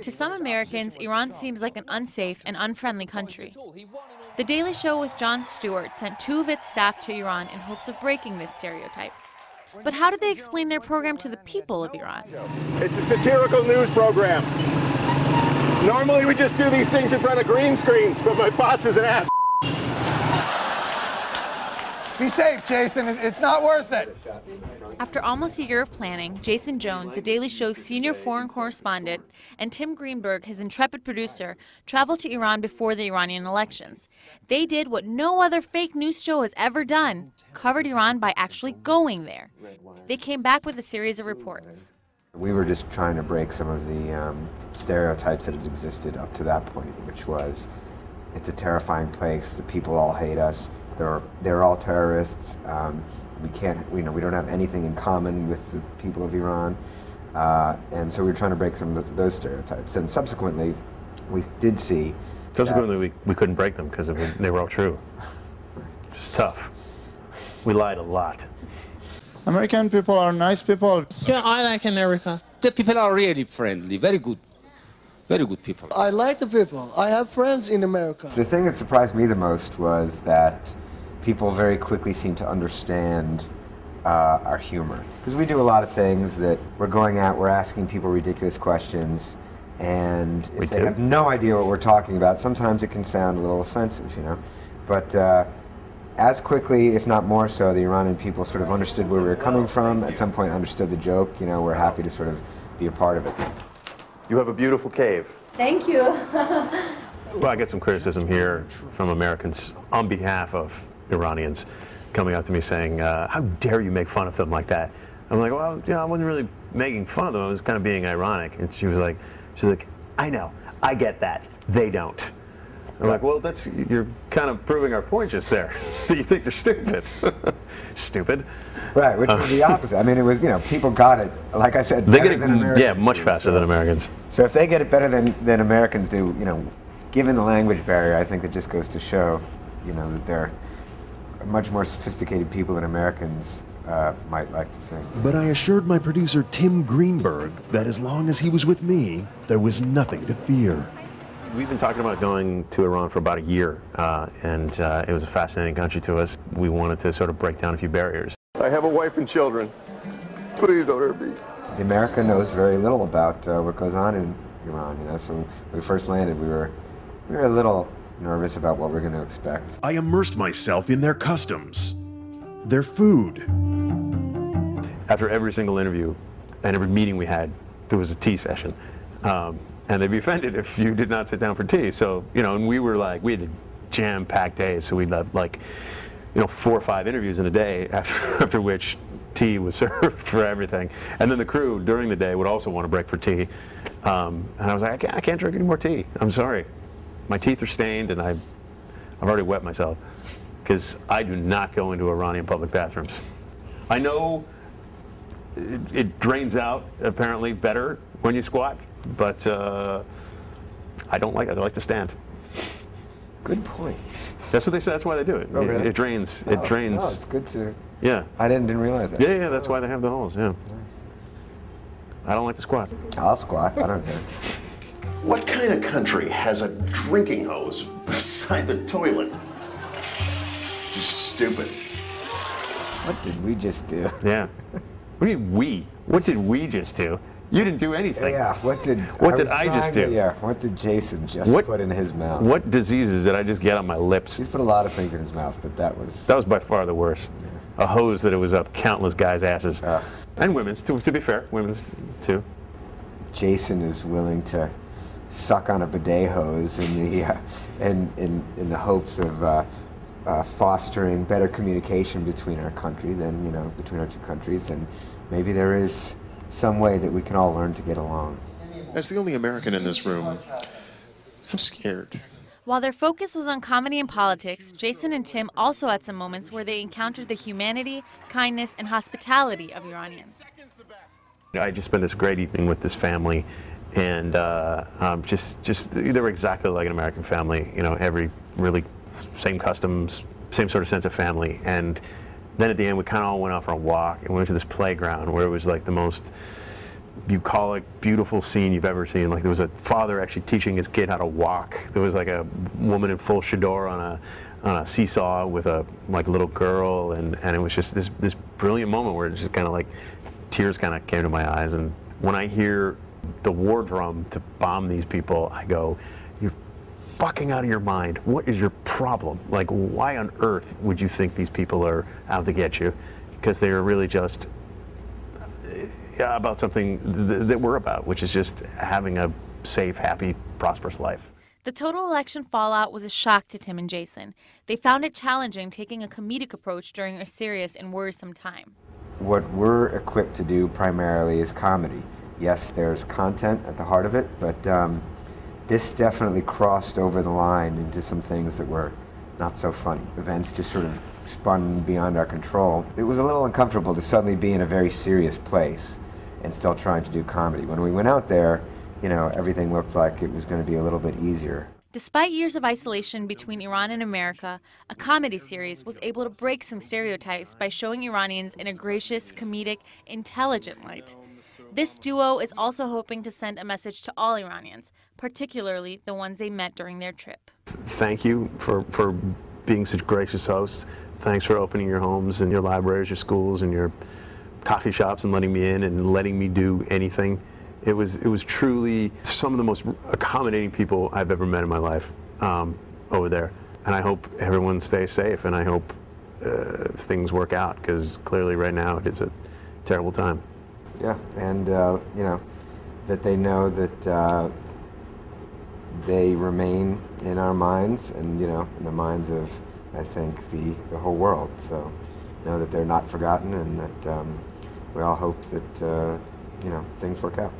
To some Americans, Iran seems like an unsafe and unfriendly country. The Daily Show with Jon Stewart sent 2 of its staff to Iran in hopes of breaking this stereotype. But how did they explain their program to the people of Iran? It's a satirical news program. Normally we just do these things in front of green screens, but my boss is an ass. Be safe, Jason. It's not worth it. After almost a year of planning, Jason Jones, The Daily Show's senior foreign correspondent, and Tim Greenberg, his intrepid producer, traveled to Iran before the Iranian elections. They did what no other fake news show has ever done, covered Iran by actually going there. They came back with a series of reports. We were just trying to break some of the stereotypes that had existed up to that point, which was, it's a terrifying place, the people all hate us, they're all terrorists, we don't have anything in common with the people of Iran, and so we were trying to break some of those stereotypes. Then subsequently, we did see... Subsequently, we couldn't break them because they were all true. Just tough. We lied a lot. American people are nice people. Yeah, I like America. The people are really friendly, very good people. I like the people. I have friends in America. The thing that surprised me the most was that people very quickly seem to understand our humor. Because we do a lot of things that we're going out, we're asking people ridiculous questions, and if they have no idea what we're talking about, sometimes it can sound a little offensive, you know. But as quickly, if not more so, the Iranian people sort of understood where we were coming from, at some point understood the joke, you know, we're happy to sort of be a part of it. You have a beautiful cave. Thank you. Well, I get some criticism here from Americans on behalf of Iranians coming up to me saying, how dare you make fun of them like that? I'm like, well, I wasn't really making fun of them. I was kind of being ironic. And she's like, I know, I get that. They don't. I'm like, well, you're kind of proving our point just there. That you think they're stupid. Stupid. Right, which was the opposite. I mean, it was, people got it, like I said, they get it, much faster than Americans. So if they get it better than Americans do, given the language barrier, I think it just goes to show, that they're much more sophisticated people than Americans might like to think. But I assured my producer, Tim Greenberg, that as long as he was with me, there was nothing to fear. We've been talking about going to Iran for about a year, and it was a fascinating country to us. We wanted to sort of break down a few barriers. I have a wife and children. Please don't hurt me. America knows very little about what goes on in Iran, So when we first landed, we were a little nervous about what we're going to expect. I immersed myself in their customs, their food. After every single interview and every meeting we had, there was a tea session. And they'd be offended if you did not sit down for tea. So, and we had jam-packed days, so we'd have 4 or 5 interviews in a day, after which tea was served for everything. And then the crew during the day would also want to break for tea. And I was like, I can't drink any more tea. I'm sorry. My teeth are stained, and I've already wet myself, because I do not go into Iranian public bathrooms. I know it drains out, apparently, better when you squat. But I don't like it. I like to stand. Good point. That's what they say. That's why they do it. Oh, really? It drains. It drains. Oh, it's good to. Yeah. I didn't realize that. Yeah. That's why they have the holes. Yeah. Nice. I don't like to squat. I'll squat. I don't care. What kind of country has a drinking hose beside the toilet? Just stupid. What did we just do? Yeah. What do you mean we? What did we just do? You didn't do anything. Yeah, what did I just do? What did Jason just put in his mouth? What diseases did I just get on my lips? He's put a lot of things in his mouth, but that was by far the worst. Yeah. A hose that it was up countless guys' asses. And women's, to be fair, women's too. Jason is willing to suck on a bidet hose in the hopes of fostering better communication between our country between our two countries, and maybe there is some way that we can all learn to get along. As the only American in this room, I'm scared. While their focus was on comedy and politics, Jason and Tim also had some moments where they encountered the humanity, kindness, and hospitality of Iranians. I just spent this great evening with this family, and they were exactly like an American family. Every really same customs, same sort of sense of family. And then at the end, we kind of all went out for a walk, and we went to this playground where it was like the most bucolic, beautiful scene you've ever seen. Like there was a father actually teaching his kid how to walk. There was like a woman in full chador on a seesaw with a little girl, and it was just this brilliant moment where it just kind of like tears kind of came to my eyes. And when I hear the war drum to bomb these people, I go, you're fucking out of your mind. What is your problem? Like, why on earth would you think these people are out to get you? Because they are really just about something that we're about, which is just having a safe, happy, prosperous life. The total election fallout was a shock to Tim and Jason. They found it challenging taking a comedic approach during a serious and worrisome time. What we're equipped to do primarily is comedy. Yes, there's content at the heart of it, but this definitely crossed over the line into some things that were not so funny. Events just sort of spun beyond our control. It was a little uncomfortable to suddenly be in a very serious place and still trying to do comedy. When we went out there, you know, everything looked like it was going to be a little bit easier. Despite years of isolation between Iran and America, a comedy series was able to break some stereotypes by showing Iranians in a gracious, comedic, intelligent light. This duo is also hoping to send a message to all Iranians, particularly the ones they met during their trip. Thank you for being such gracious hosts. Thanks for opening your homes and your libraries, your schools, and your coffee shops and letting me in and letting me do anything. It was truly some of the most accommodating people I've ever met in my life over there. And I hope everyone stays safe, and I hope things work out, because clearly right now it is a terrible time. Yeah, and you know, that they know that they remain in our minds, and you know, in the minds of, I think, the whole world. So know that they're not forgotten, and that we all hope that you know, things work out.